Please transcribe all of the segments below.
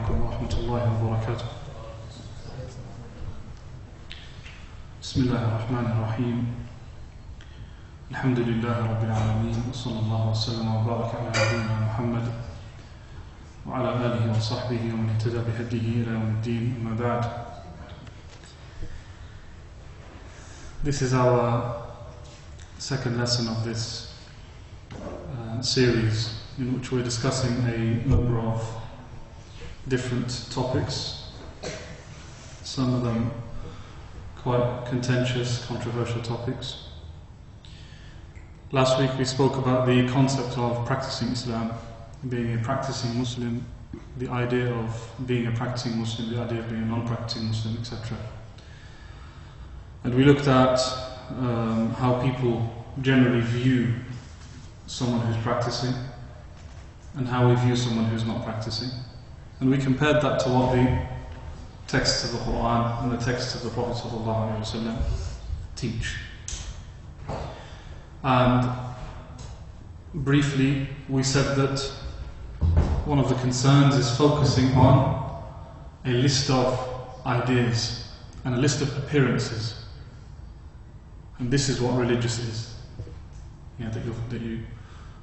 عليكم ورحمة الله وبركاته. بسم الله الرحمن الرحيم. الحمد لله رب العالمين، وصلى الله وسلم وبارك على نبينا محمد وعلى آله وصحبه ومن اهتدى بهديه إلى يوم الدين. أما بعد. This is our second lesson of this series, in which we're discussing a number of different topics, some of them quite contentious, controversial topics. Last week we spoke about the concept of practicing Islam, being a practicing Muslim, the idea of being a practicing Muslim, the idea of being a non-practicing Muslim, etc. And we looked at how people generally view someone who's practicing and how we view someone who's not practicing. And we compared that to what the texts of the Quran and the texts of the Prophet ﷺ teach. And briefly, we said that one of the concerns is focusing on a list of ideas and a list of appearances. And this is what religious is. That you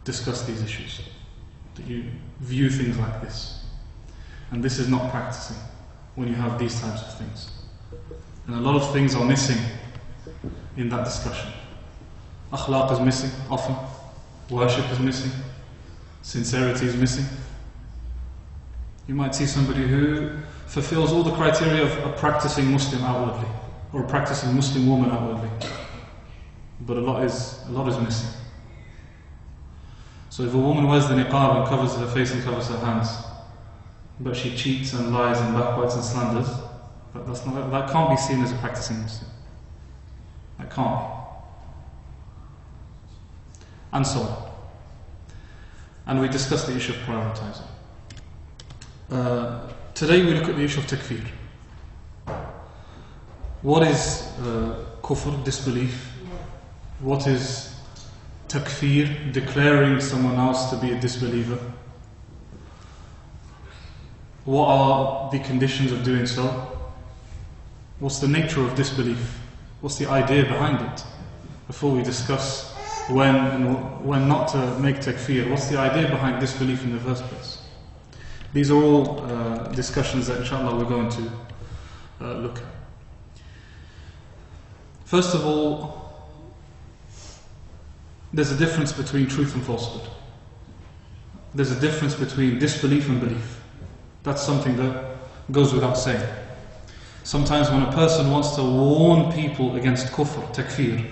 discuss these issues, that you view things like this. And this is not practicing when you have these types of things. And a lot of things are missing in that discussion. Akhlaq is missing often, worship is missing, sincerity is missing. You might see somebody who fulfills all the criteria of a practicing Muslim outwardly, or a practicing Muslim woman outwardly, but a lot is missing. So if a woman wears the niqab and covers her face and covers her hands, but she cheats and lies and backbites and slanders, that can't be seen as a practicing Muslim. That can't be. And so on. And we discussed the issue of prioritizing. Today we look at the issue of takfir. What is kufr, disbelief? What is takfir, declaring someone else to be a disbeliever? What are the conditions of doing so? What's the nature of disbelief? What's the idea behind it? Before we discuss when not to make takfir, what's the idea behind disbelief in the first place? These are all discussions that inshallah we're going to look at. First of all, there's a difference between truth and falsehood. There's a difference between disbelief and belief. That's something that goes without saying. Sometimes when a person wants to warn people against kufr, takfir,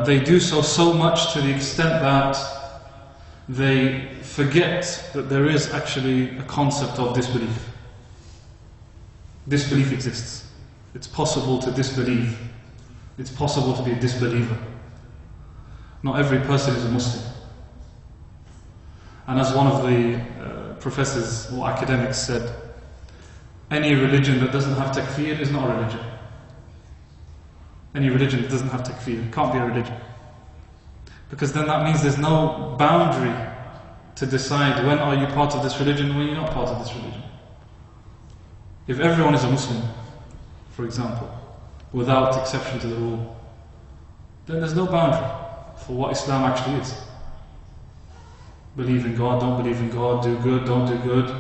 they do so much to the extent that they forget that there is actually a concept of disbelief. Disbelief exists. It's possible to disbelieve. It's possible to be a disbeliever. Not every person is a Muslim. And as one of the professors or academics said, any religion that doesn't have takfir is not a religion. Any religion that doesn't have takfir can't be a religion. Because then that means there's no boundary to decide when are you part of this religion and when you're not part of this religion. If everyone is a Muslim, for example, without exception to the rule, then there's no boundary for what Islam actually is. Believe in God, don't believe in God, do good, don't do good.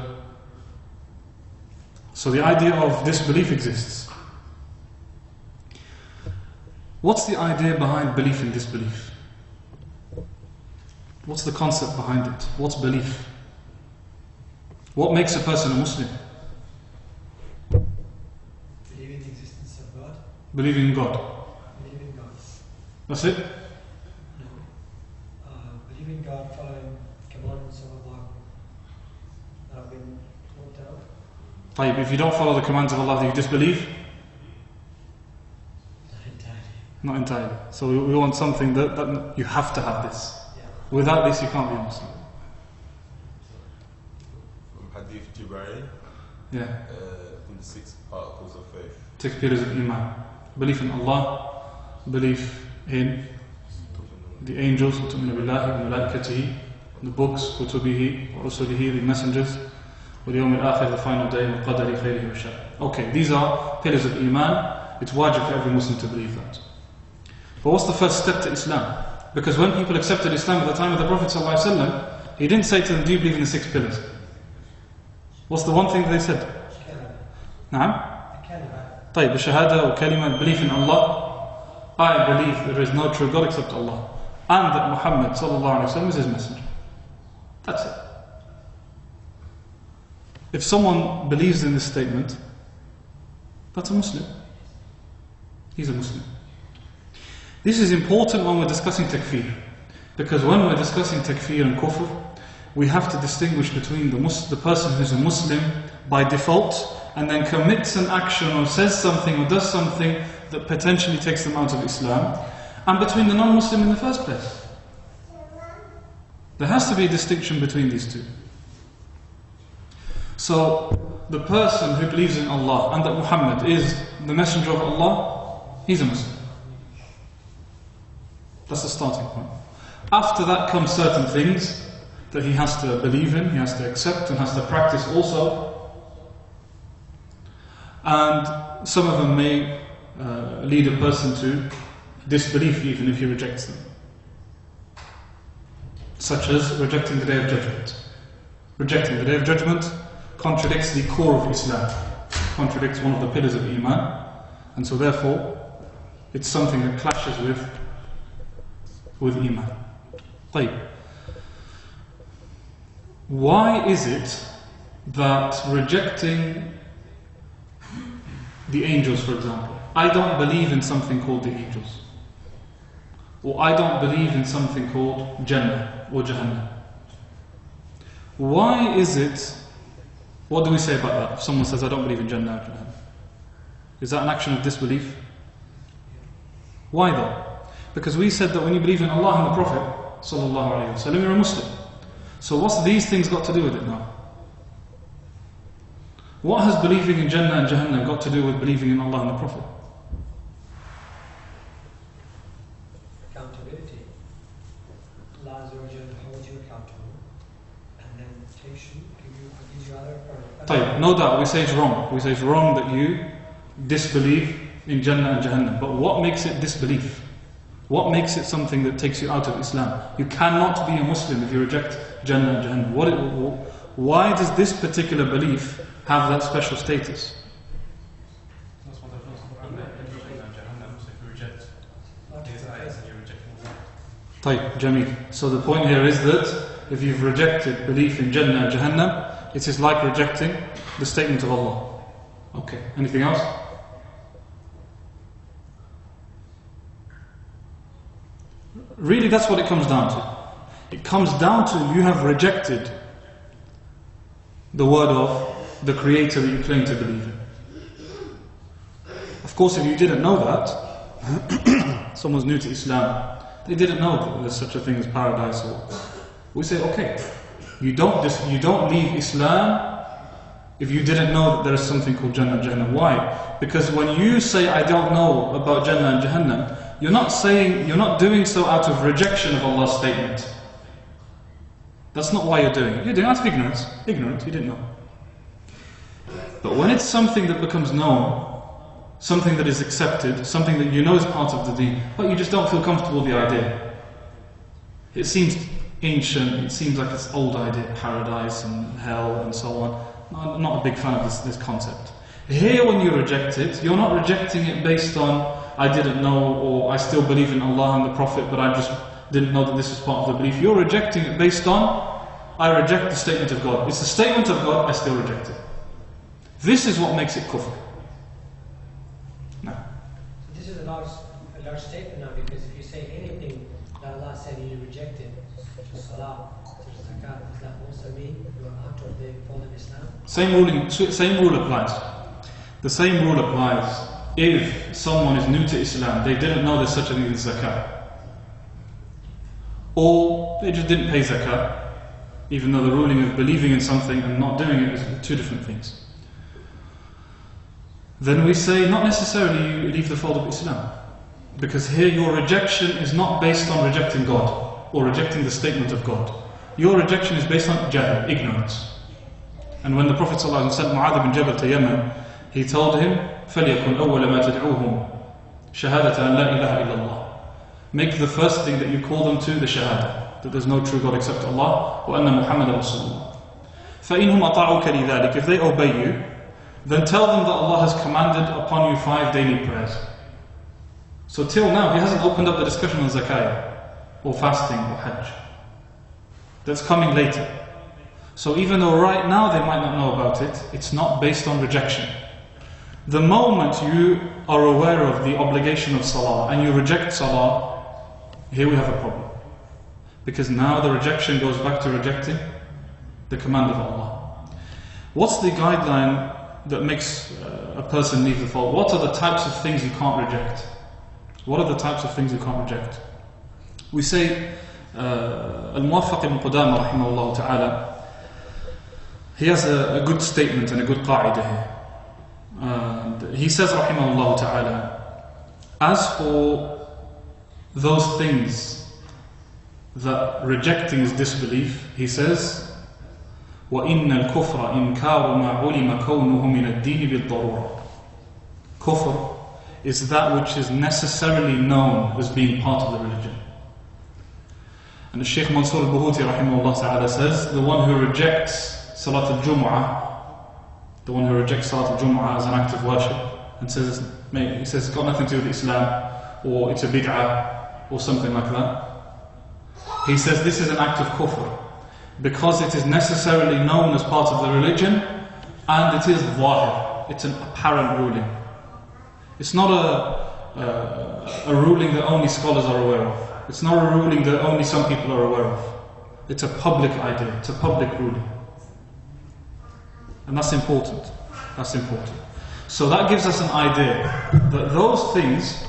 So the idea of disbelief exists. What's the idea behind belief and disbelief? What's the concept behind it? What's belief? What makes a person a Muslim? Believing in the existence of God. Believing in God. Believing in God. That's it? Believing in God, following commandments of Allah that have been taught out. If you don't follow the commands of Allah, do you disbelieve? Not entirely. Not entirely. So we want something that you have to have this. Yeah. Without this you can't be a Muslim. From Hadith Jibreel, Yeah. from the 6 articles of faith. 6 pillars of Iman. Belief in Allah, belief in the angels, وَتُؤْمِنُ بِاللَّهِ وَمَلَائِكَتِهِ, the books, كُتُبِهِ وَرُسُلِهِ, the messengers, وَالْيَوْمِ الْآخِرِ, the final day, وَالْقَدَرِ خَيْرِهِ وَشَرِهِ. Okay, these are pillars of Iman. It's wajib for every Muslim to believe that. But what's the first step to Islam? Because when people accepted Islam at the time of the Prophet ﷺ, he didn't say to them, do you believe in the 6 pillars? What's the one thing that they said? Naam? طيب, shahada or kalima, belief in Allah. I believe there is no true God except Allah, and that Muhammad ﷺ is his messenger. That's it. If someone believes in this statement, that's a Muslim. He's a Muslim. This is important when we're discussing takfir, because when we're discussing takfir and kufr, we have to distinguish between the person who's a Muslim by default and then commits an action or says something or does something that potentially takes them out of Islam, and between the non-Muslim in the first place. There has to be a distinction between these two. So, the person who believes in Allah and that Muhammad is the messenger of Allah, he's a Muslim. That's the starting point. After that comes certain things that he has to believe in, he has to accept and has to practice also. And some of them may lead a person to disbelief even if he rejects them. Such as rejecting the Day of Judgment. Rejecting the Day of Judgment contradicts the core of Islam, contradicts one of the pillars of Iman, and so therefore it's something that clashes with Iman. طيب. Why is it that rejecting the angels, for example, I don't believe in something called the angels, or I don't believe in something called Jannah or Jahannam? Why is it, what do we say about that? If someone says, I don't believe in Jannah or Jahannam, is that an action of disbelief? Why though? Because we said that when you believe in Allah and the Prophet sallallahu alaihi wasallam, you're a Muslim. So what's these things got to do with it now? What has believing in Jannah and Jahannam got to do with believing in Allah and the Prophet? Accountability. Allah holds you accountable, and then takes you, gives you other. No doubt, we say it's wrong. We say it's wrong that you disbelieve in Jannah and Jahannam. But what makes it disbelief? What makes it something that takes you out of Islam? You cannot be a Muslim if you reject Jannah and Jahannam. Why does this particular belief have that special status? That's what the Quran and Jahannam, so if you reject these ayahs, then you're rejecting Allah. Jamil. So the point here is that if you've rejected belief in Jannah and Jahannam, it is like rejecting the statement of Allah. Okay, anything else? Really, that's what it comes down to. It comes down to you have rejected the word of the Creator that you claim to believe in. Of course, if you didn't know that, someone's new to Islam, they didn't know that there's such a thing as paradise. Or we say, okay, you don't leave Islam if you didn't know that there is something called Jannah and Jahannam. Why? Because when you say, I don't know about Jannah and Jahannam, you're not doing so out of rejection of Allah's statement. That's not why you're doing it. You're doing it out of ignorance. Ignorant, you didn't know. But when it's something that becomes known, something that is accepted, something that you know is part of the deen, but you just don't feel comfortable with the idea. It seems ancient, it seems like it's old idea, paradise and hell and so on. I'm not a big fan of this concept. Here when you reject it, you're not rejecting it based on I didn't know, or I still believe in Allah and the Prophet, but I just didn't know that this was part of the belief. You're rejecting it based on I reject the statement of God. It's the statement of God, I still reject it. This is what makes it kufr. No. So this is a large statement now, because if you say anything that Allah said and you reject it, such as salah, such as zakat, does that also mean you are out of the fold of Islam? Same rule applies. The same rule applies if someone is new to Islam, they didn't know there's such a thing as zakat, or they just didn't pay zakat, even though the ruling of believing in something and not doing it is two different things. Then we say not necessarily you leave the fold of Islam, because here your rejection is not based on rejecting God or rejecting the statement of God. Your rejection is based on jahl, ignorance. And when the Prophet ﷺ sent Mu'adh bin Jabal to Yemen, he told him, فَلْيَكُنْ أَوَّلَ مَا تَدْعُوهُمْ شَهَادَةَ أَنْ لَا إِلَهَ إِلَّا اللَّهِ. Make the first thing that you call them to the shahada, that there's no true God except Allah, وَأَنَّ مُحَمَّدًا رَسُولُ اللَّهِ. فَإِنْهُمْ أَطَاعُوكَ لِذَلِكَ. If they obey you, then tell them that Allah has commanded upon you 5 daily prayers. So till now, he hasn't opened up the discussion on zakah, or fasting, or hajj. That's coming later. So even though right now they might not know about it, it's not based on rejection. The moment you are aware of the obligation of salah and you reject salah, here we have a problem. Because now the rejection goes back to rejecting the command of Allah. What's the guideline that makes a person leave the fault? What are the types of things you can't reject? What are the types of things you can't reject? We say, Al-Muwaffaq ibn Qudama rahimahullah ta'ala, he has a good statement and a good qa'idah here. And he says rahimahullah ta'ala, as for those things that rejecting is disbelief, he says, وَإِنَّ الْكُفْرَ إِنْكَارُ مَا عُلِمَ كَوْنُهُ مِنَ الدِّينِ بِالضَّرُورَةِ. Kufr is that which is necessarily known as being part of the religion. And the Shaykh Mansur al-Buhuti rahimahullah ta'ala says, the one who rejects Salat al-Jumu'ah, the one who rejects Salat al-Jumu'ah as an act of worship, and says, he says it's got nothing to do with Islam, or it's a bid'ah, or something like that. He says this is an act of kufr, because it is necessarily known as part of the religion, and it is zahir, it's an apparent ruling. It's not a ruling that only scholars are aware of. It's not a ruling that only some people are aware of. It's a public idea, it's a public ruling. And that's important. That's important. So that gives us an idea that those things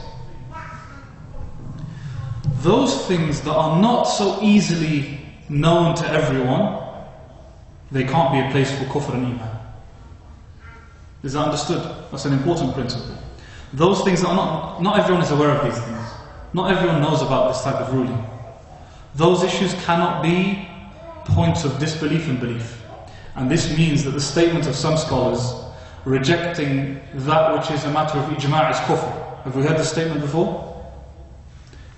that are not so easily known to everyone, they can't be a place for kufr and iman. Is that understood? That's an important principle. Those things that are not everyone is aware of these things. Not everyone knows about this type of ruling. Those issues cannot be points of disbelief and belief. And this means that the statement of some scholars rejecting that which is a matter of ijma' is kufr. Have we heard this statement before?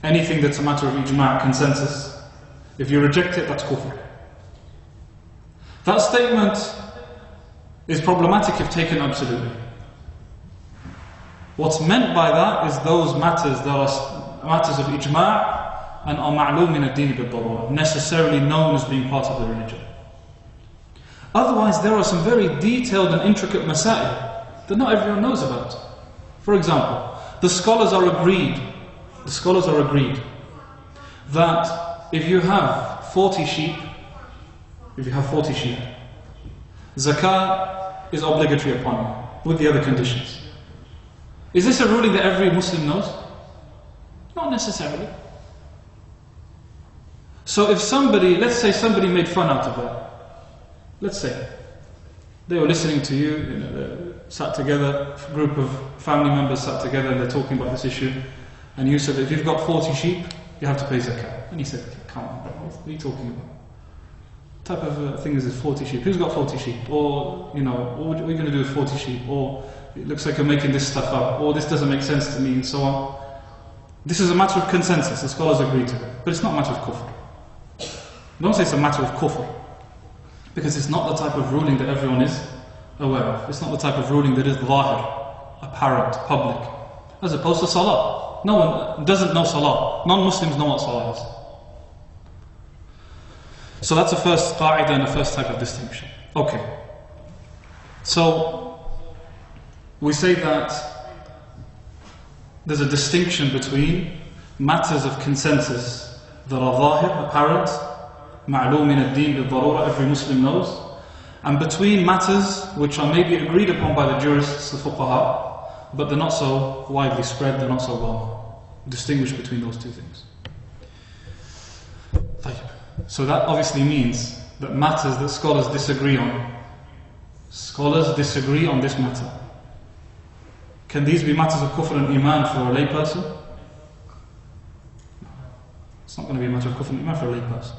Anything that's a matter of ijma', consensus, if you reject it, that's kufr. That statement is problematic if taken absolutely. What's meant by that is those matters that are matters of ijma' and are ma'loom min ad-din bil-darura, necessarily known as being part of the religion. Otherwise, there are some very detailed and intricate masail that not everyone knows about. For example, the scholars are agreed that if you have 40 sheep, zakah is obligatory upon you, with the other conditions. Is this a ruling that every Muslim knows? Not necessarily. So if somebody, let's say somebody made fun out of that. Let's say they were listening to you, they sat together, a group of family members sat together and they're talking about this issue, and you said that if you've got 40 sheep, you have to pay zakah. And he said, come on, what are you talking about? What type of thing is this 40 sheep? Who's got 40 sheep? Or, what are you going to do with 40 sheep? Or, it looks like you're making this stuff up. Or, this doesn't make sense to me, and so on. This is a matter of consensus, the scholars agree to it. But it's not a matter of kufr. Don't say it's a matter of kufr. Because it's not the type of ruling that everyone is aware of. It's not the type of ruling that is zahir, apparent, public. As opposed to salah. No one doesn't know salah. Non-Muslims know what salah is. So that's the first qa'idah and the first type of distinction. Okay. So, we say that there's a distinction between matters of consensus that are zahir, apparent, ma'loom min ad-din bil-darura, every Muslim knows, and between matters which are maybe agreed upon by the jurists, the fuqaha, but they're not so widely spread, they're not so well known. Distinguish between those two things. So that obviously means that matters that scholars disagree on. Scholars disagree on this matter. Can these be matters of kufr and iman for a layperson? No. It's not going to be a matter of kufr and iman for a layperson.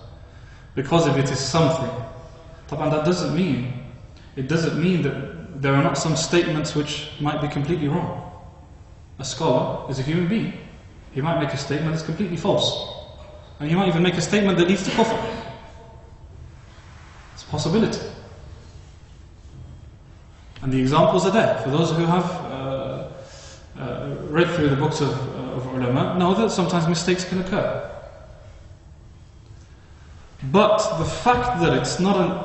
Because if it is something, that doesn't mean it doesn't mean that there are not some statements which might be completely wrong. A scholar is a human being. He might make a statement that's completely false. And he might even make a statement that leads to kufr. It's a possibility. And the examples are there. For those who have read through the books of ulama, know that sometimes mistakes can occur. But the fact that it's not an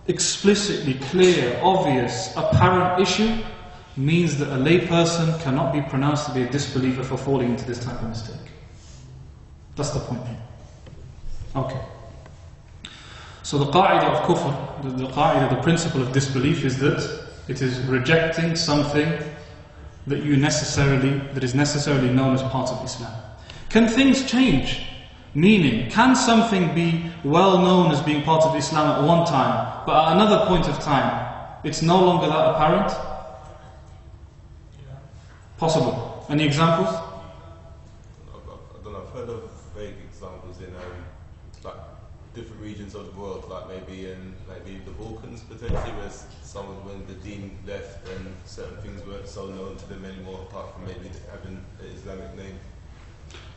explicitly clear, obvious, apparent issue means that a lay person cannot be pronounced to be a disbeliever for falling into this type of mistake. That's the point here. Okay. So the qa'idah of kufr, the qa'idah, the principle of disbelief is that it is rejecting something that is necessarily known as part of Islam. Can things change? Meaning, can something be well known as being part of Islam at one time, but at another point of time, it's no longer that apparent? Possible. Any examples? I don't know, I've heard of vague examples in like different regions of the world, like maybe in the Balkans potentially, where someone, when the deen left, and certain things weren't so known to them anymore, apart from maybe having an Islamic name.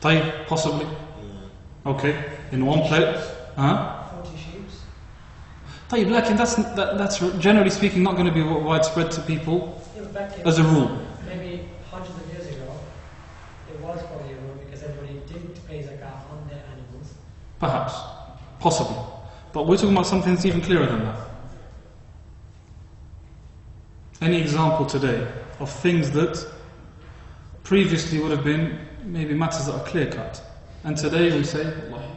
Tayyib, possibly. Okay, in one place. 40 sheep. Tayyib, that's generally speaking not going to be widespread to people as a rule. Maybe hundreds of years ago, it was probably a rule because everybody did pay zakat on their animals. Perhaps. Possibly. But we're talking about something that's even clearer than that. Any example today of things that previously would have been maybe matters that are clear-cut, and today we say,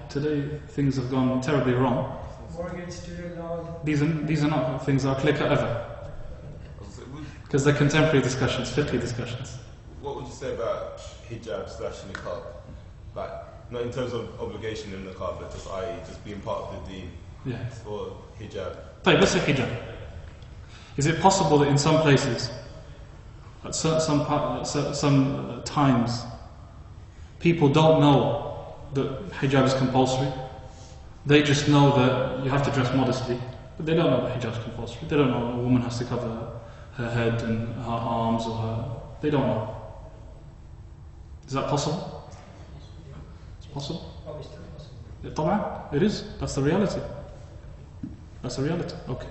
today things have gone terribly wrong. Mortgage, student loan. These are not things that are clear-cut ever. Because they're contemporary discussions, fiqh discussions. What would you say about hijab/niqab? Like, not in terms of obligation in niqab, but just being part of the deen. Yeah. For hijab. Let's say hijab. Is it possible that in some places, at some times, people don't know that hijab is compulsory? They just know that you have to dress modestly, but they don't know that hijab is compulsory. They don't know a woman has to cover her head and her arms they don't know. Is that possible? It's possible? Probably still possible. طبعا, it is. That's the reality. That's the reality. Okay.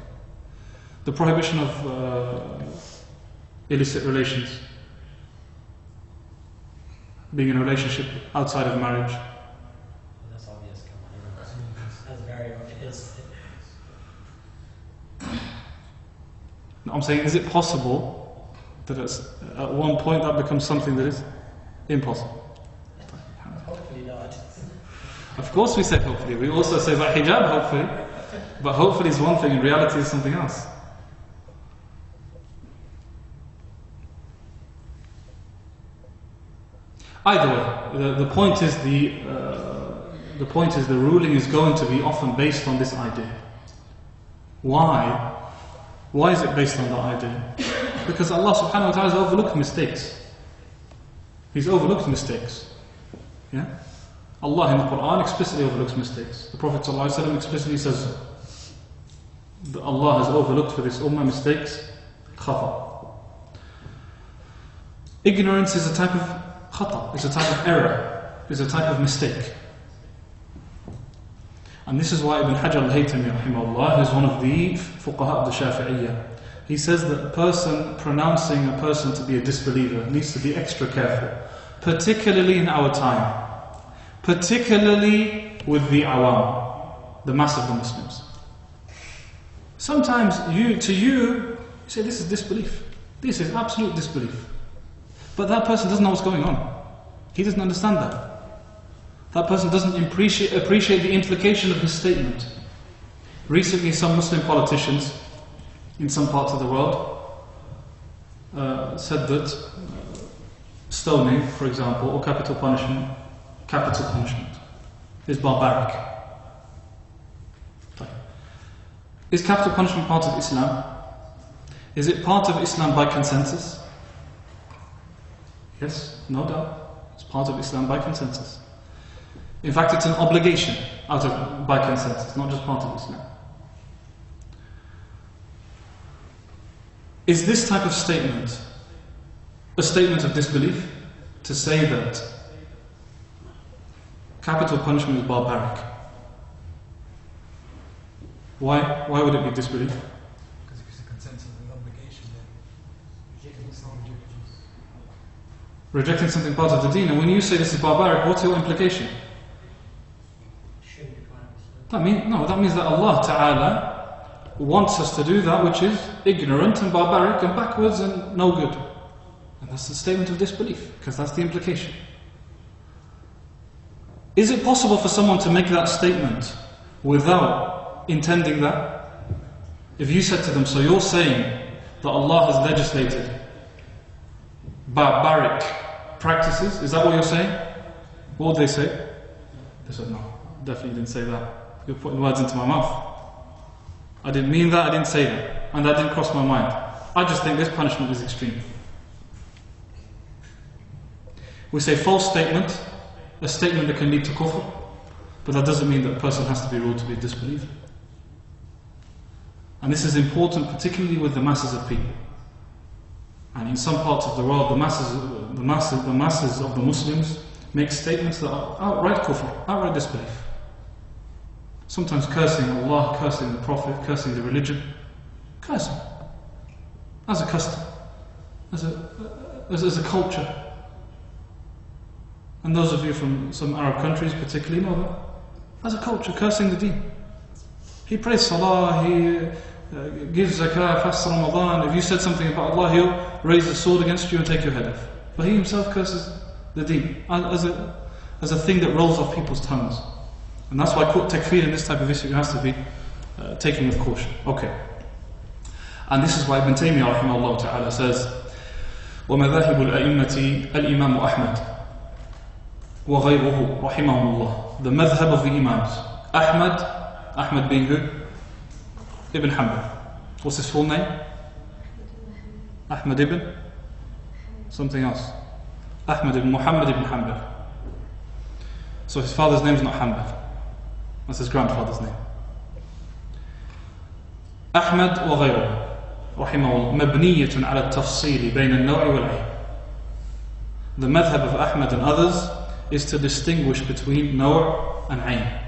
The prohibition of illicit relations. Being in a relationship outside of marriage. That's obvious, come on. That's very obvious. I'm saying, is it possible that at one point that becomes something that is impossible? Hopefully not. Of course we say hopefully. We also say about hijab, hopefully. But hopefully is one thing, in reality is something else. Either way, the point is the ruling is going to be often based on this idea. Why? Why is it based on that idea? Because Allah subhanahu wa ta'ala has overlooked mistakes. He's overlooked mistakes. Yeah? Allah in the Quran explicitly overlooks mistakes. The Prophet ﷺ explicitly says that Allah has overlooked for this ummah mistakes, khata. Ignorance is a type of khata, is a type of error, is a type of mistake. And this is why Ibn Hajar al-Haytami rahimahullah is one of the fuqaha of the Shafi'iyya. He says that a person pronouncing a person to be a disbeliever needs to be extra careful, particularly in our time, particularly with the awam, the mass of the Muslims. Sometimes you say this is disbelief, this is absolute disbelief, but that person doesn't know what's going on. He doesn't understand that. That person doesn't appreciate the implication of his statement. Recently, some Muslim politicians in some parts of the world said that stoning, for example, or capital punishment is barbaric. Is capital punishment part of Islam? Is it part of Islam by consensus? Yes, no doubt. It's part of Islam by consensus. In fact, it's an obligation by consensus, not just part of Islam. Is this type of statement a statement of disbelief? To say that capital punishment is barbaric. Why would it be disbelief? Because if it's a consensus of obligation, then Rejecting something part of the deen. And when you say this is barbaric, what's your implication? Shouldn't be part of Islam. That means that Allah Ta'ala wants us to do that which is ignorant and barbaric and backwards and no good. And that's the statement of disbelief, because that's the implication. Is it possible for someone to make that statement without intending that? If you said to them, so you're saying that Allah has legislated barbaric practices, is that what you're saying? What would they say? They said, no, definitely didn't say that. You're putting words into my mouth. I didn't mean that, I didn't say that. And that didn't cross my mind. I just think this punishment is extreme. We say false statement, a statement that can lead to kufr, but that doesn't mean that a person has to be ruled to be a disbeliever. And this is important, particularly with the masses of people. And in some parts of the world, the masses of the Muslims make statements that are outright kufr, outright disbelief. Sometimes cursing Allah, cursing the Prophet, cursing the religion, cursing as a custom, as a culture. And those of you from some Arab countries particularly know that. As a culture, cursing the deen. He prays salah, he gives zakah, fasts Ramadan. If you said something about Allah, he'll raise a sword against you and take your head off. But he himself curses the deen as a thing that rolls off people's tongues. And that's why takfir in this type of issue has to be taken with caution. Okay. And this is why Ibn Taymiyyah rahimahullah ta'ala says, وَمَذَاهِبُ الْأَئِمَّةِ الْإِمَامُ أَحْمَدُ وَغَيْرُهُ رَحِمَهُ اللَّهِ. The madhab of the Imams. Ahmad being who? Ibn Hanbal. What's his full name? Ahmad ibn? Something else. Ahmad ibn Muhammad ibn Hanbal. So his father's name is not Hanbal. That's his grandfather's name. Ahmad وغيره رحمه الله مبنية على التفصيل بين النوع والعين. The madhab of Ahmad and others is to distinguish between naw' and ayn.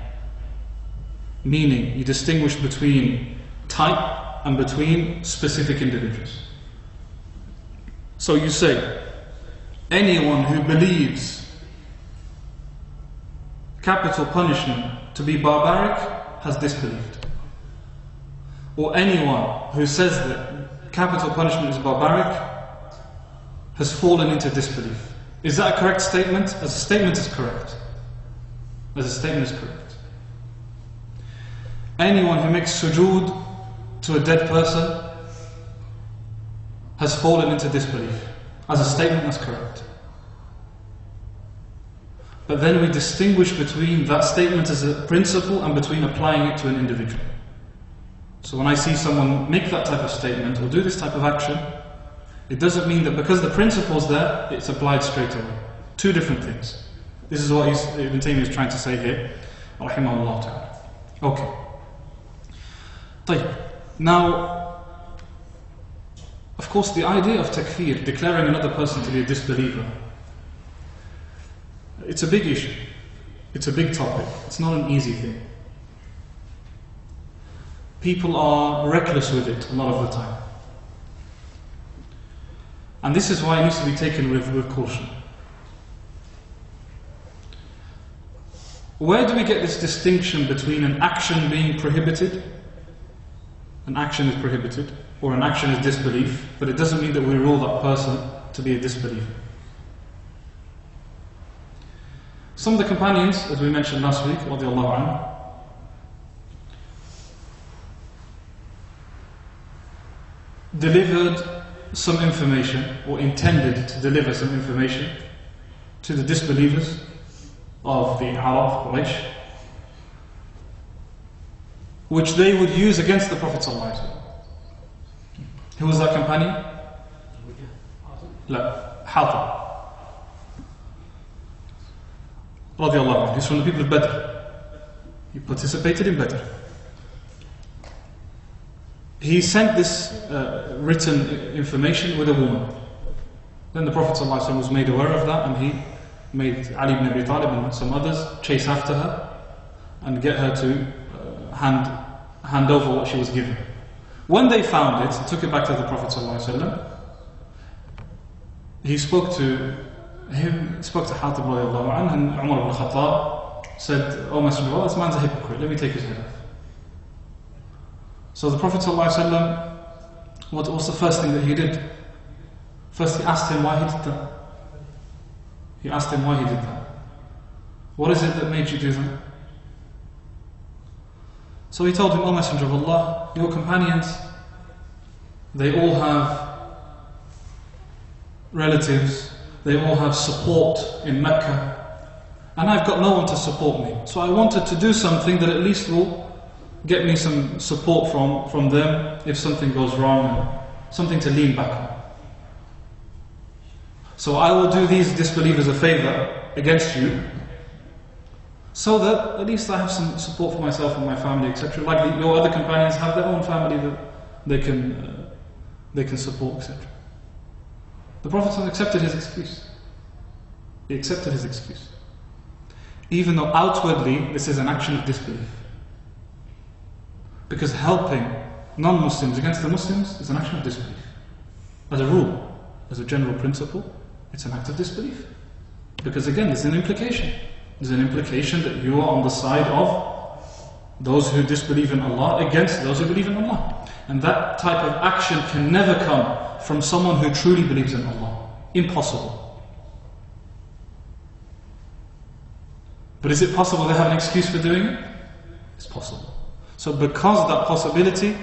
Meaning, you distinguish between type and between specific individuals. So you say, anyone who believes capital punishment to be barbaric has disbelieved. Or anyone who says that capital punishment is barbaric has fallen into disbelief. Is that a correct statement? As a statement is correct. As a statement is correct. Anyone who makes sujood to a dead person has fallen into disbelief. As a statement, that's correct. But then we distinguish between that statement as a principle and between applying it to an individual. So when I see someone make that type of statement or do this type of action, it doesn't mean that because the principle's there, it's applied straight away. Two different things. This is what Ibn Taymiyyah is trying to say here. Rahimahullah ta'ala. Okay. طيب. Now, of course, the idea of takfir, declaring another person to be a disbeliever, it's a big issue. It's a big topic. It's not an easy thing. People are reckless with it a lot of the time. And this is why it needs to be taken with caution. Where do we get this distinction between an action being prohibited? An action is prohibited, or an action is disbelief, but it doesn't mean that we rule that person to be a disbeliever. Some of the companions, as we mentioned last week, radiallahu anhu, delivered some information, or intended to deliver some information to the disbelievers of the Arab, Quraysh, which they would use against the Prophet ﷺ. Who was that companion? La, Hatib. Radiallahu anhu. He's from the people of Badr. He participated in Badr. he sent this written information with a woman. Then the Prophet ﷺ was made aware of that, and he made Ali ibn Abi Talib and some others chase after her and get her to hand over what she was given. When they found it, took it back to the Prophet ﷺ, he spoke to Hatib radiallahu anhu, and Umar ibn Khattab said, "O Messenger of Allah, this man's a hypocrite, let me take his head off." So the Prophet ﷺ, what's the first thing that he did? First he asked him why he did that. He asked him why he did that. What is it that made you do that? So he told him, "O Messenger of Allah, your companions, they all have relatives, they all have support in Mecca, and I've got no one to support me. So I wanted to do something that at least will get me some support from them if something goes wrong, and something to lean back on. So I will do these disbelievers a favor against you, so that at least I have some support for myself and my family, etc. Like your other companions have their own family that they can support, etc." The Prophet accepted his excuse. He accepted his excuse, even though outwardly this is an action of disbelief. Because helping non-Muslims against the Muslims is an action of disbelief. As a rule, as a general principle, it's an act of disbelief. Because again, there's an implication. There's an implication that you are on the side of those who disbelieve in Allah against those who believe in Allah. And that type of action can never come from someone who truly believes in Allah. Impossible. But is it possible they have an excuse for doing it? It's possible. So because of that possibility,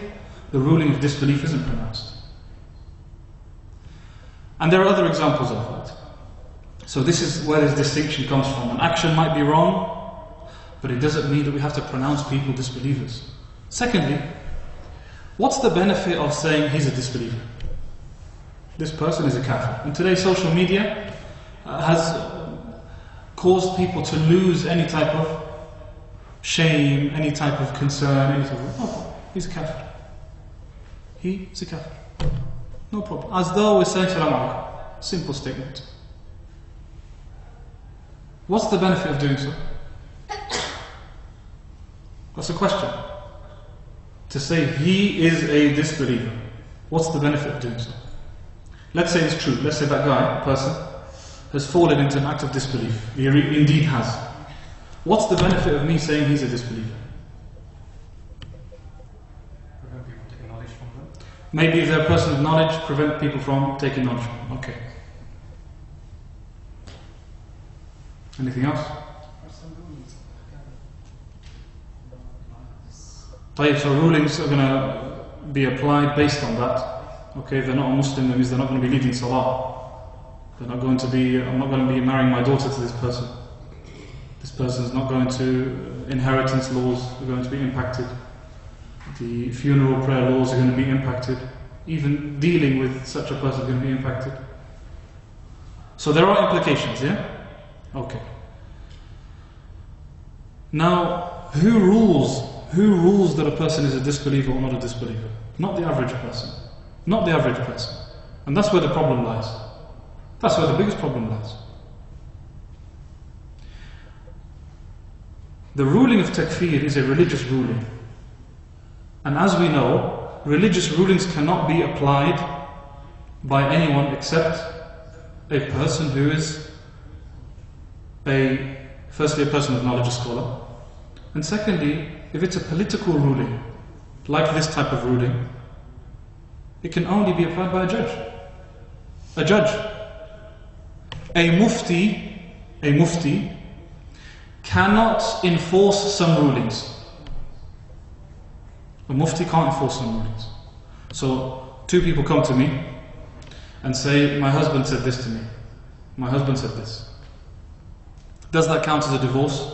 the ruling of disbelief isn't pronounced. And there are other examples of that. So this is where this distinction comes from. An action might be wrong, but it doesn't mean that we have to pronounce people disbelievers. Secondly, what's the benefit of saying he's a disbeliever? This person is a kafir. And today social media has caused people to lose any type of shame, any type of concern, any type of, oh, he's a kafir. He's a kafir. No problem. As though we're saying salam alaikum. Simple statement. What's the benefit of doing so? That's a question. To say he is a disbeliever, what's the benefit of doing so? Let's say it's true. Let's say that guy, person, has fallen into an act of disbelief. He indeed has. What's the benefit of me saying he's a disbeliever? Prevent people taking knowledge from them. Maybe if they're a person of knowledge, prevent people from taking knowledge from them. Okay. Anything else? So rulings are going to be applied based on that. Okay, if they're not a Muslim, that means they're not going to be leading salah. They're not going to be, I'm not going to be marrying my daughter to this person. This person is not going to, inheritance laws are going to be impacted. The funeral prayer laws are going to be impacted. Even dealing with such a person is going to be impacted. So there are implications, yeah? Okay. Now, who rules that a person is a disbeliever or not a disbeliever? Not the average person. Not the average person. And that's where the problem lies. That's where the biggest problem lies. The ruling of takfir is a religious ruling. And as we know, religious rulings cannot be applied by anyone except a person who is firstly a person of knowledge, a scholar, and secondly, if it's a political ruling, like this type of ruling, it can only be applied by a judge. A judge. A mufti cannot enforce some rulings. A mufti can't enforce some rulings. So, two people come to me and say, my husband said this to me. My husband said this. Does that count as a divorce?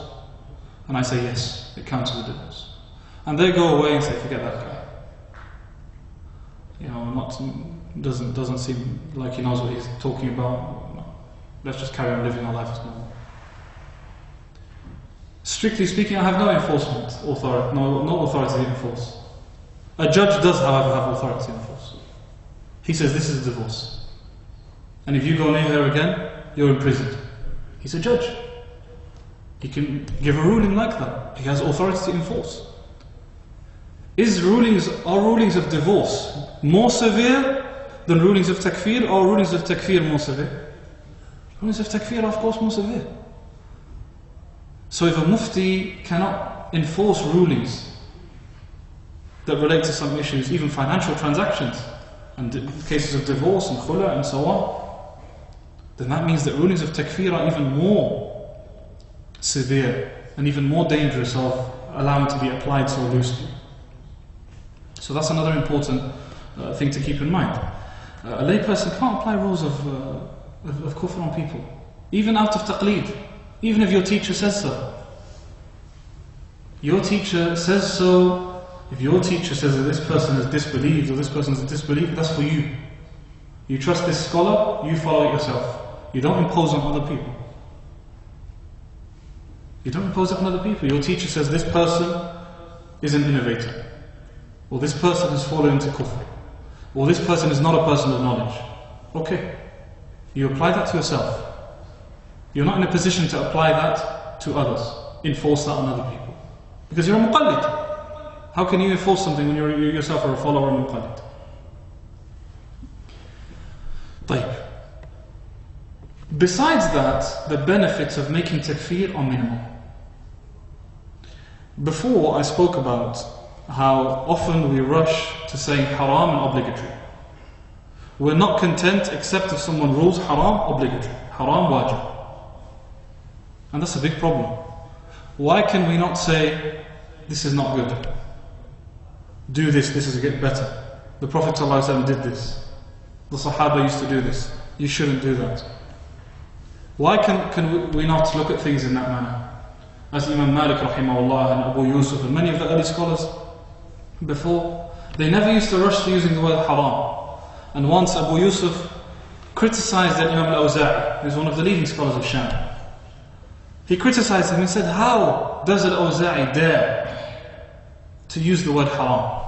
And I say, yes, it counts as a divorce. And they go away and say, forget that guy. You know, doesn't seem like he knows what he's talking about. No. Let's just carry on living our life as normal. Strictly speaking, I have no enforcement authority, no authority to enforce. A judge does, however, have authority to enforce. He says this is a divorce. And if you go near her again, you're imprisoned. He's a judge. He can give a ruling like that. He has authority to enforce. Are rulings of divorce more severe than rulings of takfir, or rulings of takfir more severe? Rulings of takfir are of course more severe. So if a mufti cannot enforce rulings that relate to some issues, even financial transactions, and cases of divorce and khula and so on, then that means that rulings of takfir are even more severe and even more dangerous of allowing to be applied so loosely. So that's another important thing to keep in mind. A layperson can't apply rules of kufr on people, even out of taqleed, even if your teacher says so. Your teacher says so. If your teacher says that this person is disbelieved or this person is disbelieved, that's for you. You trust this scholar, you follow it yourself. You don't impose on other people. You don't impose it on other people. Your teacher says this person is an innovator, or this person has fallen into kufr, or this person is not a person of knowledge. Okay, you apply that to yourself. You're not in a position to apply that to others, enforce that on other people, because you're a muqallid. How can you enforce something when you yourself are a follower and muqallid? طيب. Besides that, the benefits of making takfir are minimal. Before, I spoke about how often we rush to saying haram and obligatory. We're not content except if someone rules haram obligatory, haram wajib. And that's a big problem. Why can we not say, this is not good? Do this, this is get better. The Prophet ﷺ did this. The Sahaba used to do this. You shouldn't do that. Why can we not look at things in that manner? As Imam Malik rahimahullah and Abu Yusuf and many of the early scholars before, they never used to rush to using the word haram. And once Abu Yusuf criticized Imam al-Awza'i, who's one of the leading scholars of Sham. He criticized him and said, how does al-Awza'i dare to use the word haram?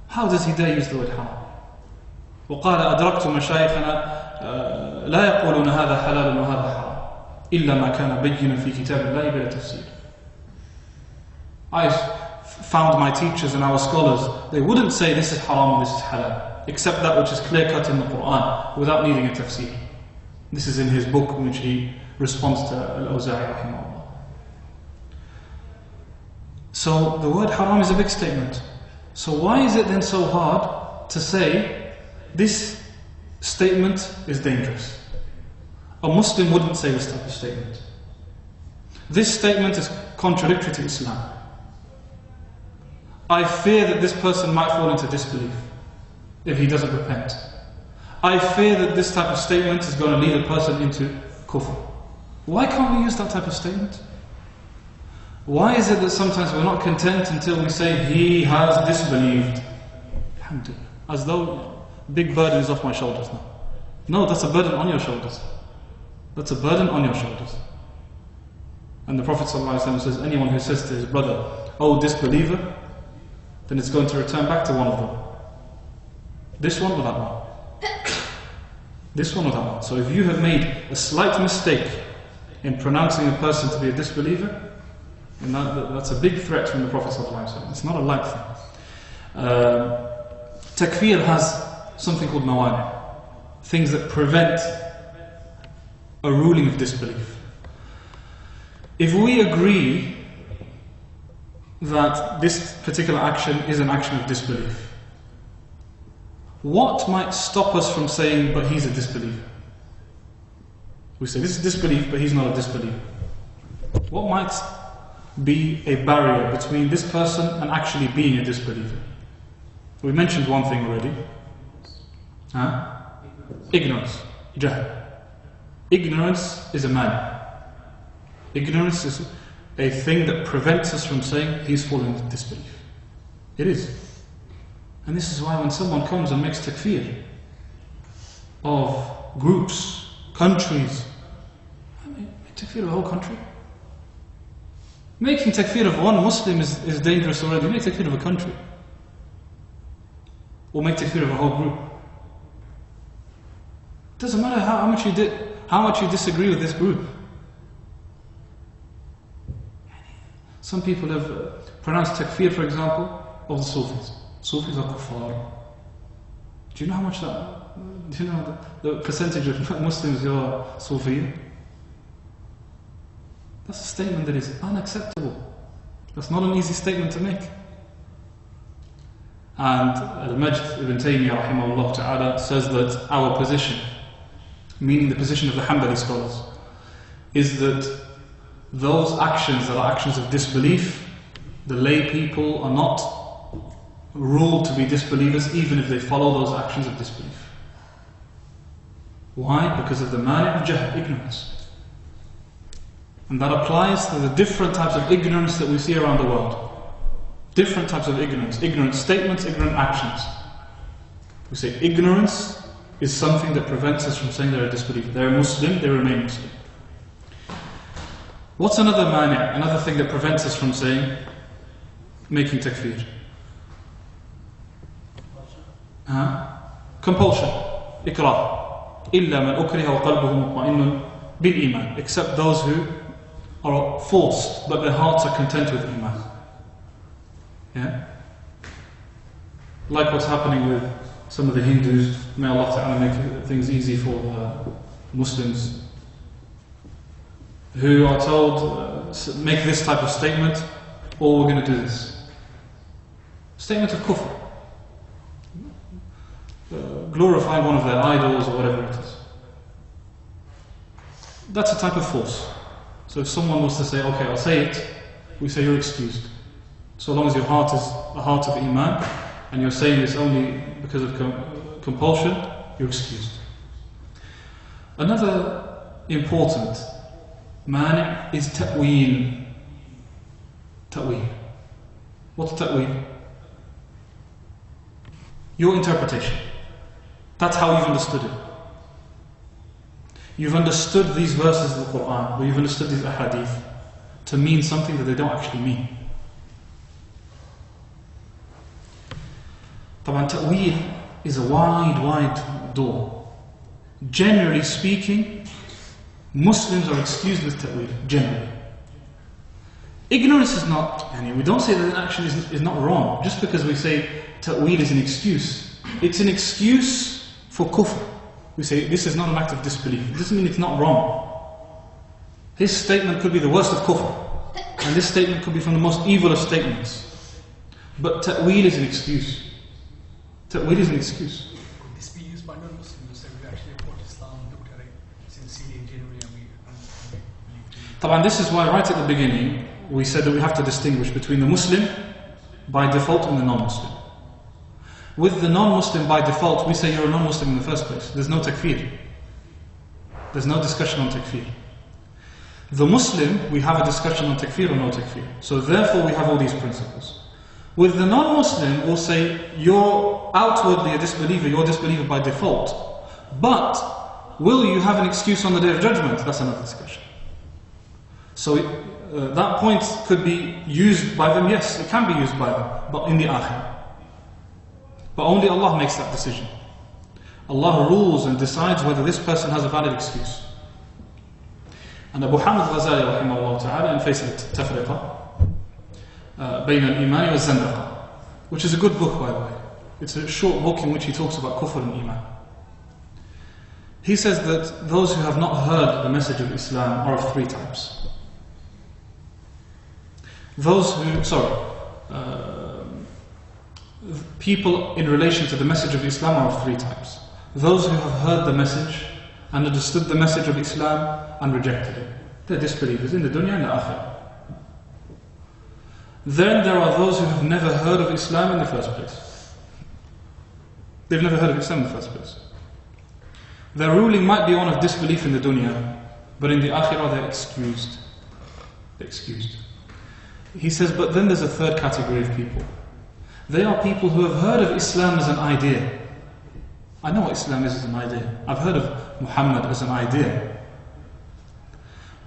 How does he dare use the word haram? وقال أدركت مشايخنا لا يقولون هذا حلال وهذا حرام إلا ما كان بينا في كتاب الله بلا تفسير. I found my teachers and our scholars, they wouldn't say this is haram and this is halal, except that which is clear cut in the Quran without needing a tafsir. This is in his book in which he responds to al-Awza'i rahimahullah. So the word haram is a big statement. So why is it then so hard to say this statement is dangerous? A Muslim wouldn't say this type of statement. This statement is contradictory to Islam. I fear that this person might fall into disbelief if he doesn't repent. I fear that this type of statement is going to lead a person into kufr. Why can't we use that type of statement? Why is it that sometimes we're not content until we say, he has disbelieved? Alhamdulillah. As though big burden is off my shoulders now. No, that's a burden on your shoulders. That's a burden on your shoulders. And the Prophet ﷺ says, anyone who says to his brother, oh disbeliever, then it's going to return back to one of them. This one or that one? This one or that one. So if you have made a slight mistake in pronouncing a person to be a disbeliever, and that's a big threat from the Prophet ﷺ. It's not a light thing. Takfir has something called mawani, things that prevent a ruling of disbelief. If we agree that this particular action is an action of disbelief, what might stop us from saying, but he's a disbeliever? We say, this is disbelief, but he's not a disbeliever. What might be a barrier between this person and actually being a disbeliever? We mentioned one thing already. Ignorance. Jahl. Ignorance is a man. Ignorance is a thing that prevents us from saying he's fallen into disbelief. It is. And this is why when someone comes and makes takfir of groups, countries, make takfir of a whole country. Making takfir of one Muslim is dangerous already. Make takfir of a country. or make takfir of a whole group. Doesn't matter how much you disagree with this group. Some people have pronounced takfir, for example, of the Sufis. Sufis are kuffar. Do you know how much do you know the percentage of Muslims who are Sufi? That's a statement that is unacceptable. That's not an easy statement to make. And Al-Majd ibn Taymiyyah rahimahullah ta'ala says that our position, meaning the position of the Hanbali scholars, is that those actions that are actions of disbelief, the lay people are not ruled to be disbelievers even if they follow those actions of disbelief. Why? Because of the mani' of jahl, ignorance. And that applies to the different types of ignorance that we see around the world. Different types of ignorance. Ignorant statements, ignorant actions. We say ignorance is something that prevents us from saying they're a disbeliever. They're a Muslim, they remain Muslim. What's another mani', another thing that prevents us from saying, making takfir? Compulsion. Ikrah. إِلَّا مَنْ أُكْرِهَ وَقَلْبُهُ مُطْمَئِنٌ بِالْإِيمَانِ. Except those who are forced, but their hearts are content with iman. Yeah? Like what's happening with some of the Hindus. May Allah Ta'ala make things easy for Muslims who are told, make this type of statement, or we're going to do this. Statement of kufr. Glorifying one of their idols or whatever it is. That's a type of force. So if someone was to say, okay, I'll say it, we say you're excused. So long as your heart is a heart of iman, and you're saying this only because of compulsion, you're excused. Another important mani' is ta'weel. Ta'weel. What's ta'weel? Your interpretation. That's how you've understood it. You've understood these verses of the Quran, or you've understood these ahadith to mean something that they don't actually mean. Ta'weel is a wide door. Generally speaking, Muslims are excused with ta'weel, generally. Ignorance is not, we don't say that an action is not wrong, just because we say ta'weel is an excuse. It's an excuse for kufr. We say this is not an act of disbelief. It doesn't mean it's not wrong. His statement could be the worst of kufr, and this statement could be from the most evil of statements. But ta'weel is an excuse. Ta'weel is an excuse. Could this be used by non-Muslims who say we actually approach Islam, looked at it sincerely and genuinely, and we believe? This is why right at the beginning we said that we have to distinguish between the Muslim by default and the non-Muslim. With the non-Muslim by default, we say you're a non-Muslim in the first place. There's no takfir. There's no discussion on takfir. The Muslim, we have a discussion on takfir or no takfir. So therefore we have all these principles. With the non-Muslim, we'll say you're outwardly a disbeliever, you're a disbeliever by default. But will you have an excuse on the Day of Judgment? That's another discussion. So that point could be used by them, yes, it can be used by them, but in the akhirah. But only Allah makes that decision. Allah rules and decides whether this person has a valid excuse. And Abu Hamid Ghazali rahimahullah ta'ala in Faisal Tafriqa بين الإيمان والزندقة, which is a good book by the way. It's a short book in which he talks about kufr and iman. He says that those who have not heard the message of Islam are of three types. People in relation to the message of Islam are of three types. Those who have heard the message and understood the message of Islam and rejected it. They're disbelievers in the dunya and the akhirah. Then there are those who have never heard of Islam in the first place. They've never heard of Islam in the first place. Their ruling might be one of disbelief in the dunya, but in the akhirah they're excused. They're excused. He says, but then there's a third category of people. They are people who have heard of Islam as an idea. I know what Islam is as an idea. I've heard of Muhammad as an idea.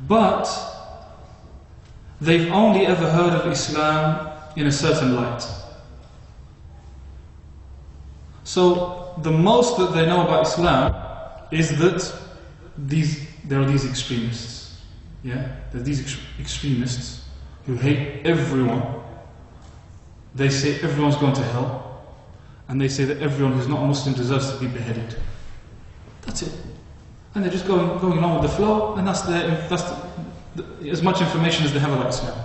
But they've only ever heard of Islam in a certain light. So the most that they know about Islam is that there are these extremists. Yeah? There are these extremists who hate everyone. They say everyone's going to hell, and they say that everyone who's not a Muslim deserves to be beheaded. That's it. And they're just going along with the flow, and that's as much information as they have about Islam.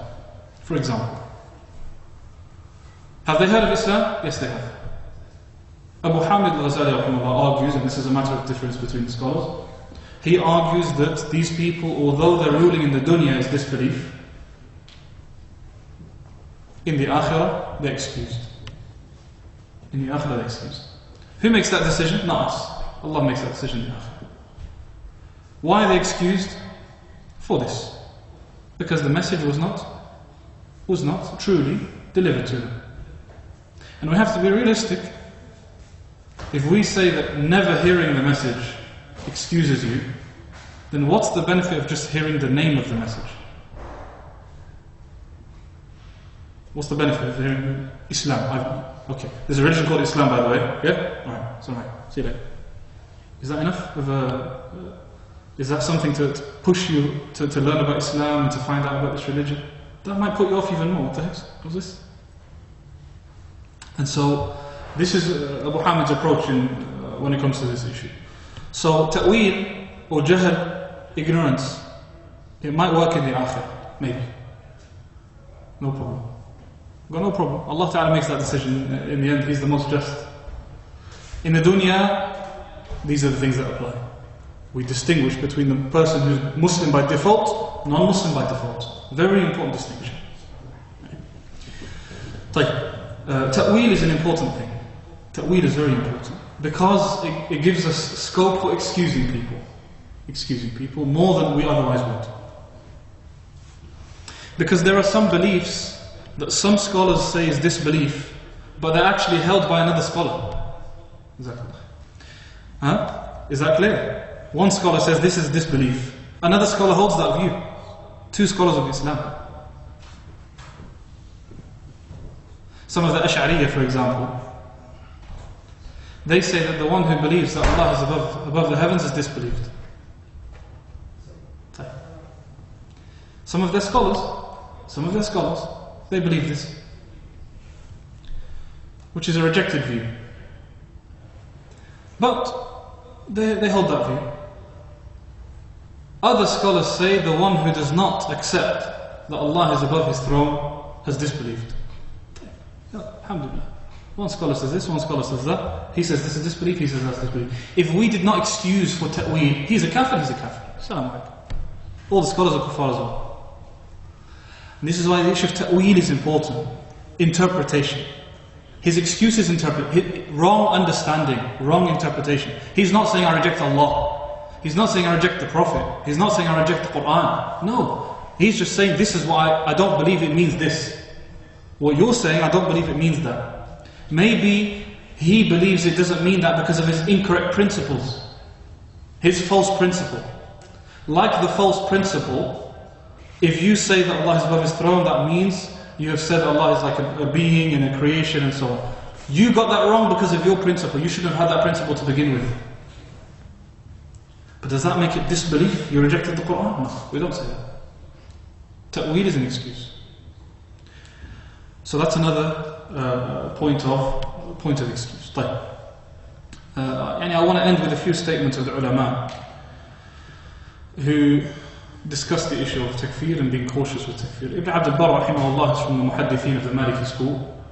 For example, have they heard of Islam? Yes, they have. Abu Hamid al-Ghazali argues, and this is a matter of difference between scholars, he argues that these people, although their ruling in the dunya is disbelief, in the akhirah, they're excused. In the akhirah, they're excused. Who makes that decision? Not us. Allah makes that decision in the akhirah. Why are they excused? For this. Because the message was not truly delivered to them. And we have to be realistic. If we say that never hearing the message excuses you, then what's the benefit of just hearing the name of the message? What's the benefit of hearing Islam? Okay, there's a religion called Islam, by the way. Yeah? Alright, it's alright. See you later. Is that enough? Is that something to push you to learn about Islam and to find out about this religion? That might put you off even more. What the heck was this? And so, this is Abu Hamid's approach when it comes to this issue. So, ta'weel or jahl, ignorance, it might work in the akhirah, maybe. No problem. Got no problem. Allah Ta'ala makes that decision. In the end, He's the most just. In the dunya, these are the things that apply. We distinguish between the person who's Muslim by default, non-Muslim by default. Very important distinction. Ta'weel is an important thing. Ta'weel is very important because it gives us scope for excusing people more than we otherwise would. Because there are some beliefs that some scholars say is disbelief, but they're actually held by another scholar. Is that clear? One scholar says this is disbelief. Another scholar holds that view. Two scholars of Islam. Some of the Ash'ariyah, for example, they say that the one who believes that Allah is above the heavens is disbelieved. Some of their scholars, they believe this, which is a rejected view. But they hold that view. Other scholars say the one who does not accept that Allah is above His throne has disbelieved. Alhamdulillah. One scholar says this, one scholar says that. He says this is disbelief, he says that's disbelief. If we did not excuse for ta'weel, he's a kafir. Salam alaikum. All the scholars are kuffar as well. And this is why the issue of ta'weel is important. Interpretation. His excuse is wrong understanding, wrong interpretation. He's not saying I reject Allah. He's not saying I reject the Prophet. He's not saying I reject the Quran. No. He's just saying this is why I don't believe it means this. What you're saying, I don't believe it means that. Maybe he believes it doesn't mean that because of his incorrect principles. His false principle. Like the false principle, if you say that Allah is above His throne, that means you have said Allah is like a being and a creation and so on. You got that wrong because of your principle. You shouldn't have had that principle to begin with. But does that make it disbelief? You rejected the Quran? No, we don't say that. Ta'weel is an excuse. So that's another point of excuse. I want to end with a few statements of the ulama who discuss the issue of takfir and being cautious with takfir. Ibn Abd al-Barr rahimahullah is from the muhaddithin of the Maliki school.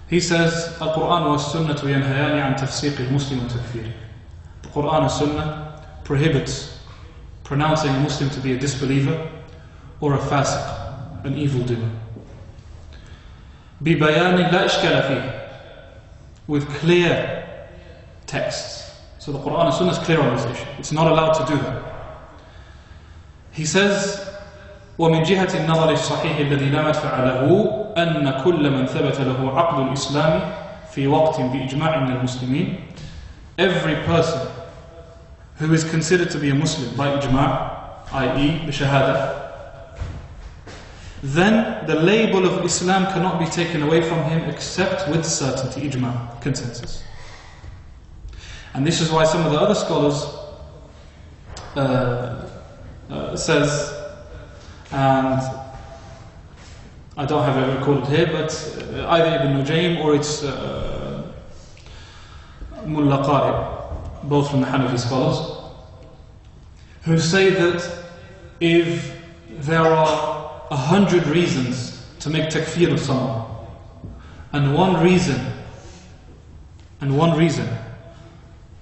He says, Al-Quran wa sunnah yanhayani an tafsiq al-Muslim wa takfir. The Quran and Sunnah prohibits pronouncing a Muslim to be a disbeliever or a fasiq, an evildoer. بِبَيَانٍ لَا إِشْكَالَ فِيهِ, with clear texts. So the Quran and Sunnah is clear on this issue. It's not allowed to do that. He says, وَمِنْ جِهَةِ النَّظَرِ الصَّحِيحِ الَّذِي لَا مَدْفَعَ لَهُ أَنَّ كُلَّ مَنْ ثَبَتَ لَهُ عَقْدُ الْإِسْلَامِ فِي وَقْتٍ بِإِجْمَاعٍ مِنَ الْمُسْلِمِينَ. Every person who is considered to be a Muslim by ijma', i.e. the shahada, then the label of Islam cannot be taken away from him except with certainty, ijma', consensus. And this is why some of the other scholars says, and I don't have it recorded here, but either Ibn Nujaym or it's Mulla Qari, both from the Hanafi scholars, who say that if there are 100 reasons to make takfir of someone, and one reason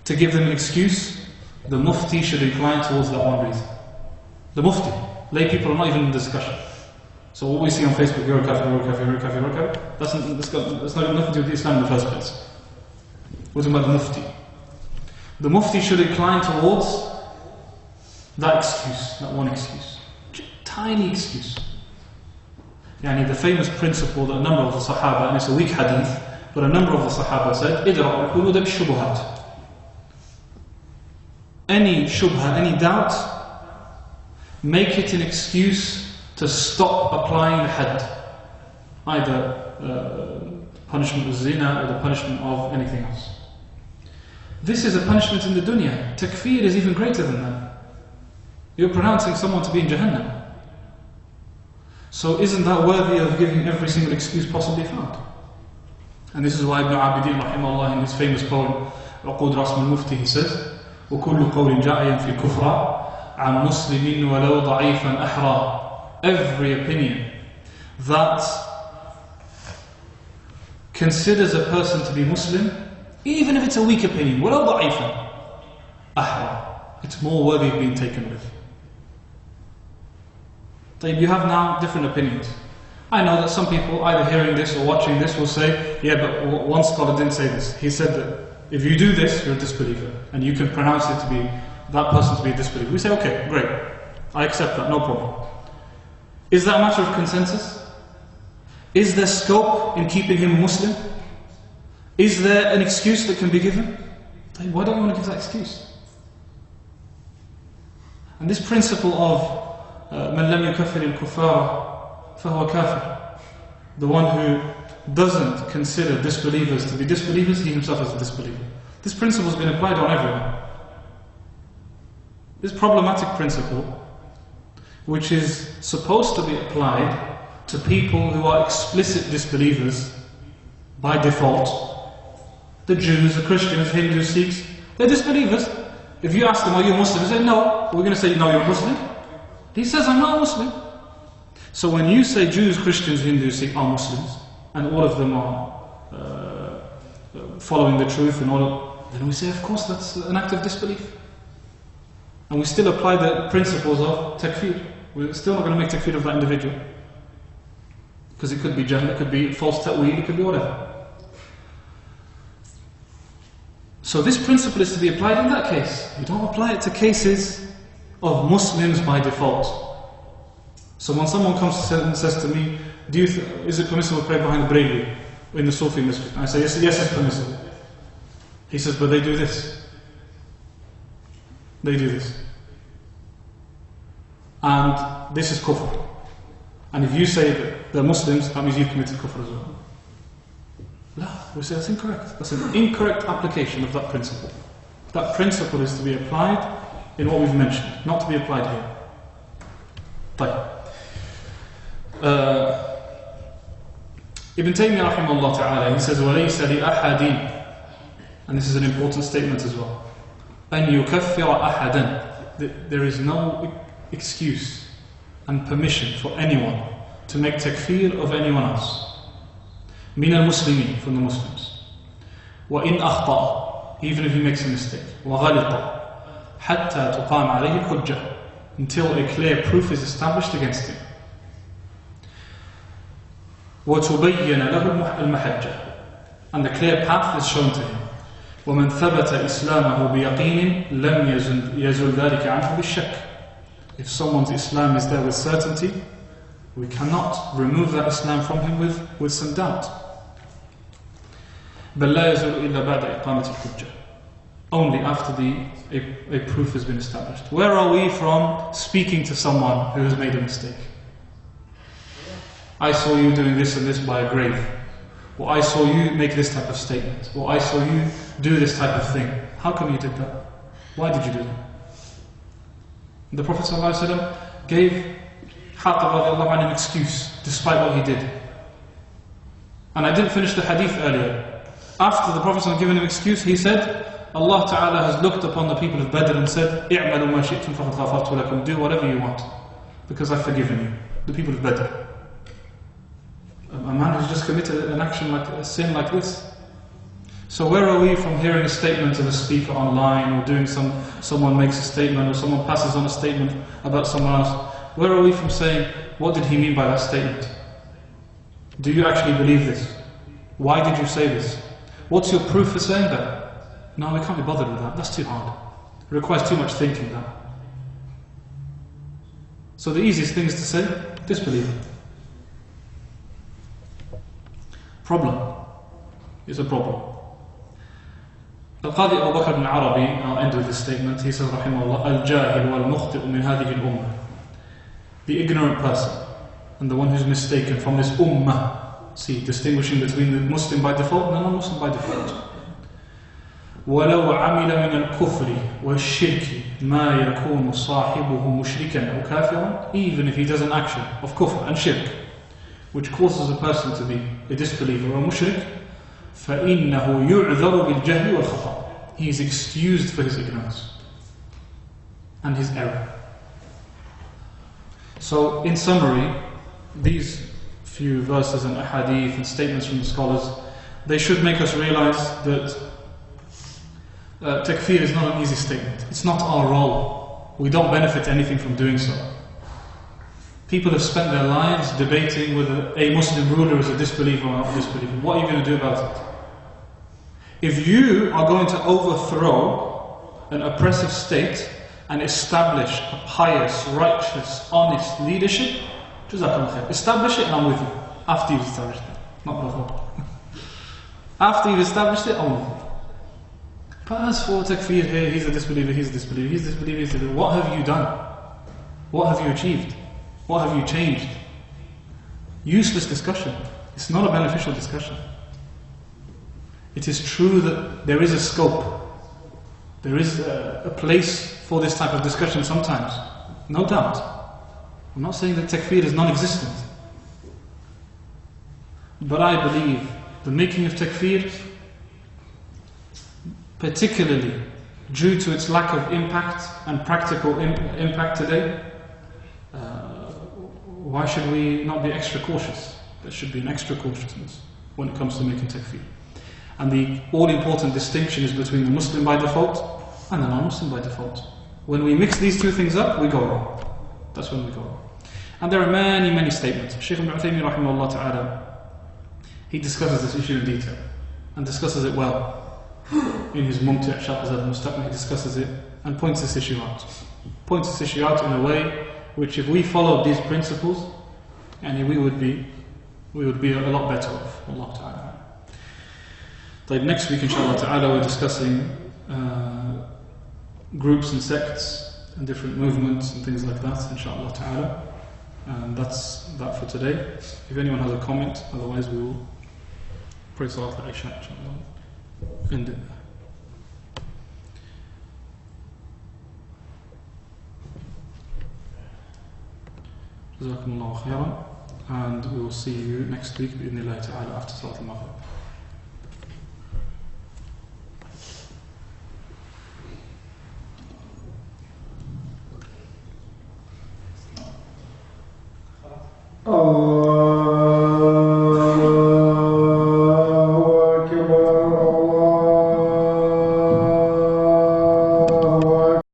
to give them an excuse, the mufti should incline towards that one reason. The mufti. Lay people are not even in discussion. So what we see on Facebook, you're a kafir, you're a kafir, you're a kafir, you're a kafir, that's not nothing to do with Islam in the first place. We're talking about the mufti. The mufti should incline towards that excuse, that one excuse. Tiny excuse. Yani the famous principle that a number of the Sahaba, and it's a weak hadith, but a number of the Sahaba said, إِدْرَعُ الْحُلُودَ بِالشُّبُهَاتِ. Any shubha, any doubt, make it an excuse to stop applying the had. Either punishment of zina or the punishment of anything else. This is a punishment in the dunya. Takfir is even greater than that. You're pronouncing someone to be in Jahannam. So isn't that worthy of giving every single excuse possibly found? And this is why Ibn Abidin rahimahullah in his famous poem Uqud Rasm al-Mufti, he says, وَكُلُّ قَوْلٍ جَاءٍ فِي الْكُفْرَ عَنْ مُسْلِمٍ وَلَوْ ضَعِيفًا أَحْرَى. Every opinion that considers a person to be Muslim, even if it's a weak opinion, وَلَوْ ضَعِيفًا أَحْرَى, it's more worthy of being taken with. So you have now different opinions. I know that some people either hearing this or watching this will say, yeah, but one scholar didn't say this. He said that if you do this, you're a disbeliever, and you can pronounce it to be, that person to be a disbeliever. We say, okay, great, I accept that, no problem. Is that a matter of consensus? Is there scope in keeping him Muslim? Is there an excuse that can be given? Why don't you want to give that excuse? And this principle of مَنْ لَمْ يُكَفِّرِ الْكُفَّارَ فَهُوَ كَافِرٌ, the one who doesn't consider disbelievers to be disbelievers, he himself is a disbeliever. This principle has been applied on everyone. This problematic principle, which is supposed to be applied to people who are explicit disbelievers by default, the Jews, the Christians, Hindus, Sikhs, they're disbelievers. If you ask them, are you a Muslim? They say, no. We're going to say, no, you're a Muslim. He says, I'm not a Muslim. So when you say Jews, Christians, Hindus, Sikhs are Muslims, and all of them are following the truth, and then we say, of course, that's an act of disbelief. And we still apply the principles of takfir. We're still not going to make takfir of that individual. Because it could be jahl, it could be false ta'weel, it could be whatever. So this principle is to be applied in that case. You don't apply it to cases of Muslims by default. So when someone comes and says to me, is it permissible to pray behind the Brayli in the Sufi masjid? I say, yes, it's permissible. He says, but they do this. They do this. And this is kufr. And if you say that they're Muslims, that means you've committed kufr as well. No, we say that's incorrect. That's an incorrect application of that principle. That principle is to be applied in what we've mentioned, not to be applied here. طيب. Ibn Taymiyyah rahimahullah ta'ala, he says, وَلَيْسَ لِأَحَدٍ, and this is an important statement as well, أَنْ يُكَفِّرَ أَحَدًا, there is no excuse and permission for anyone to make takfir of anyone else. مِنَ الْمُسْلِمِينَ, from the Muslims. وَإِنْ أَخْطَأَ, even if he makes a mistake. وَغَلِطَ حَتَّى تُقَامَ عَلَيْهِ الْحُجَّةِ, until a clear proof is established against him. وَتُبَيَّنَ لَهُ الْمَحَجَّةِ, and the clear path is shown to him. وَمَنْ ثَبَتَ إِسْلَامَهُ بِيَقِينٍ لَمْ يَزُلْ ذَلِكَ عَنْهُ بِالشَّكِّ. If someone's Islam is there with certainty, we cannot remove that Islam from him with some doubt. بَلْ لَا يَزُلُ إِلَّا بَعْدَ إِقَامَةِ الْحُجَّةِ, only after a proof has been established. Where are we from speaking to someone who has made a mistake? I saw you doing this and this by a grave. Or I saw you make this type of statement. Or I saw you do this type of thing. How come you did that? Why did you do that? The Prophet ﷺ gave Hatib radiallahu anhu an excuse despite what he did. And I didn't finish the hadith earlier. After the Prophet ﷺ given him an excuse, he said, Allah Ta'ala has looked upon the people of Badr and said, "I'malu ma shi'tum faqad ghafartu lakum." Do whatever you want, because I've forgiven you. The people of Badr. A man who's just committed an action like a sin like this. So where are we from hearing a statement of a speaker online, or doing someone makes a statement, or someone passes on a statement about someone else? Where are we from saying, what did he mean by that statement? Do you actually believe this? Why did you say this? What's your proof for saying that? No, we can't be bothered with that. That's too hard. It requires too much thinking, that. So the easiest thing is to say, disbelieve. Problem. It's a problem. Al-Qadi Abu Bakr ibn Arabi, I'll end with this statement, he says, Rahimahullah, Al-Jahil wal-Mukhti'u min hadhihi al-Ummah. The ignorant person, and the one who's mistaken from this Ummah. See, distinguishing between the Muslim by default and the non-Muslim by default. وَلَوْ عَمِلَ مِنَ الْكُفْرِ وَالشِّرْكِ مَا يَكُونُ صَاحِبُهُ مُشْرِكًا أَوْ كَافِرًا. Even if he does an action of kufr and shirk, which causes a person to be a disbeliever or a mushrik, فَإِنَّهُ يُعْذَرُ بِالْجَهْلِ وَالْخَطَأِ. He is excused for his ignorance and his error. So, in summary, these few verses and ahadith and statements from the scholars, they should make us realize that takfir is not an easy statement. It's not our role. We don't benefit anything from doing so. People have spent their lives debating whether a Muslim ruler is a disbeliever or not a disbeliever. What are you going to do about it? If you are going to overthrow an oppressive state and establish a pious, righteous, honest leadership, establish it and I'm with you. After you've established it. Not before. After you've established it, I'm with you. But as for takfir here, he's a disbeliever, he's a disbeliever, he's a disbeliever, he's a disbeliever. What have you done? What have you achieved? What have you changed? Useless discussion. It's not a beneficial discussion. It is true that there is a scope. There is a place for this type of discussion sometimes. No doubt. I'm not saying that takfir is non-existent. But I believe the making of takfir, particularly due to its lack of impact and practical impact today, why should we not be extra cautious? There should be an extra cautiousness when it comes to making takfir. And the all-important distinction is between the Muslim by default and the non-Muslim by default. When we mix these two things up, we go wrong. That's when we go wrong. And there are many, many statements. Shaykh ibn Uthaymeen rahimahullah ta'ala, he discusses this issue in detail and discusses it well. In his Mumti' Sharh al-Mustaqbal, he discusses it and points this issue out. Points this issue out in a way which, if we followed these principles, and we would be a lot better off. Allah ta'ala. Next week, inshallah ta'ala, we're discussing groups and sects and different movements and things like that, inshallah ta'ala. And that's that for today. If anyone has a comment, otherwise we will pray Salat al-Isha, inshallah. End it. Jazakumullahu khairan. And we will see you next week, bi'idhnillah ta'ala, after Salat al-Maghrib. Oh.